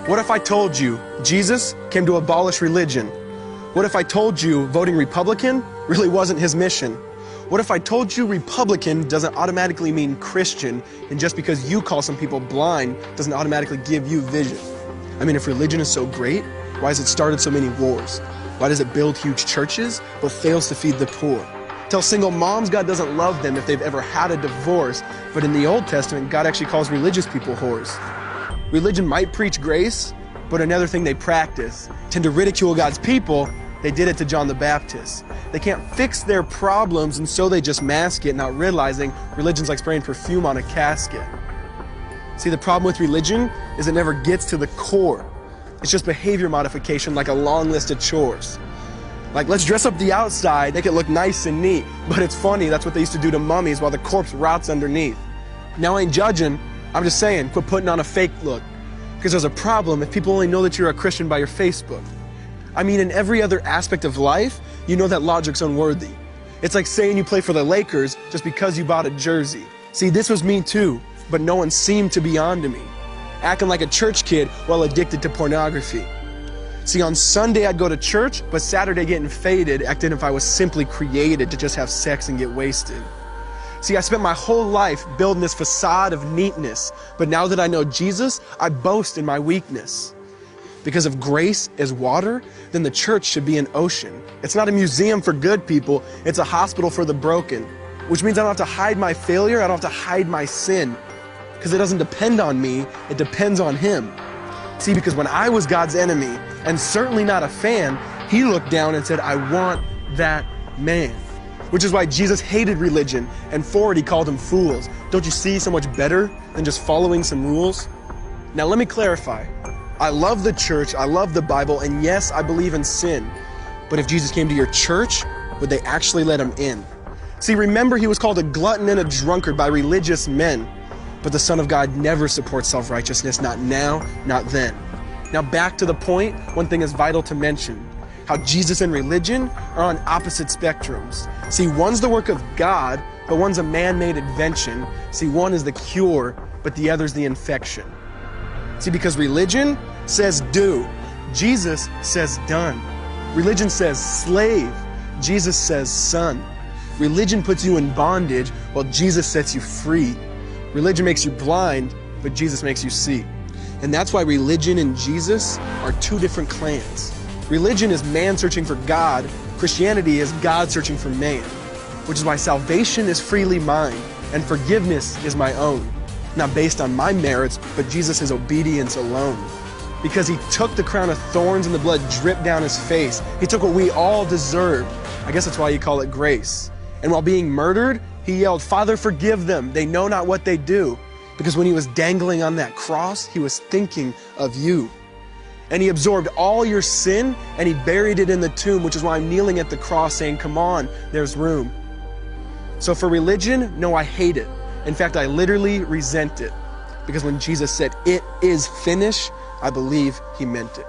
What if I told you Jesus came to abolish religion? What if I told you voting Republican really wasn't his mission? What if I told you Republican doesn't automatically mean Christian, and just because you call some people blind doesn't automatically give you vision? I mean, if religion is so great, why has it started so many wars? Why does it build huge churches but fails to feed the poor? Tell single moms God doesn't love them if they've ever had a divorce, but in the Old Testament, God actually calls religious people whores. Religion might preach grace, but another thing they practice. Tend to ridicule God's people. They did it to John the Baptist. They can't fix their problems, and so they just mask it, not realizing religion's like spraying perfume on a casket. See, the problem with religion is it never gets to the core. It's just behavior modification, like a long list of chores. Like, let's dress up the outside, make it look nice and neat. But it's funny, that's what they used to do to mummies while the corpse rots underneath. Now, I ain't judging, I'm just saying, quit putting on a fake look. Because there's a problem if people only know that you're a Christian by your Facebook. I mean, in every other aspect of life, you know that logic's unworthy. It's like saying you play for the Lakers just because you bought a jersey. See, this was me too, but no one seemed to be on to me. Acting like a church kid while addicted to pornography. See, on Sunday I'd go to church, but Saturday getting faded, acting if I was simply created to just have sex and get wasted. See, I spent my whole life building this facade of neatness, but now that I know Jesus, I boast in my weakness. Because if grace is water, then the church should be an ocean. It's not a museum for good people, it's a hospital for the broken. Which means I don't have to hide my failure, I don't have to hide my sin. Because it doesn't depend on me, it depends on Him. See, because when I was God's enemy, and certainly not a fan, He looked down and said, I want that man. Which is why Jesus hated religion, and for it He called them fools. Don't you see so much better than just following some rules? Now let me clarify. I love the church, I love the Bible, and yes, I believe in sin. But if Jesus came to your church, would they actually let Him in? See, remember He was called a glutton and a drunkard by religious men. But the Son of God never supports self-righteousness, not now, not then. Now back to the point, one thing is vital to mention. How Jesus and religion are on opposite spectrums. See, one's the work of God, but one's a man-made invention. See, one is the cure, but the other's the infection. See, because religion says do, Jesus says done. Religion says slave, Jesus says son. Religion puts you in bondage, while Jesus sets you free. Religion makes you blind, but Jesus makes you see. And that's why religion and Jesus are two different clans. Religion is man searching for God. Christianity is God searching for man. Which is why salvation is freely mine, and forgiveness is my own. Not based on my merits, but Jesus' obedience alone. Because He took the crown of thorns and the blood dripped down His face. He took what we all deserved. I guess that's why you call it grace. And while being murdered, He yelled, Father, forgive them. They know not what they do. Because when He was dangling on that cross, He was thinking of you. And He absorbed all your sin and He buried it in the tomb, which is why I'm kneeling at the cross saying, come on, there's room. So for religion, no, I hate it. In fact, I literally resent it. Because when Jesus said, it is finished, I believe He meant it.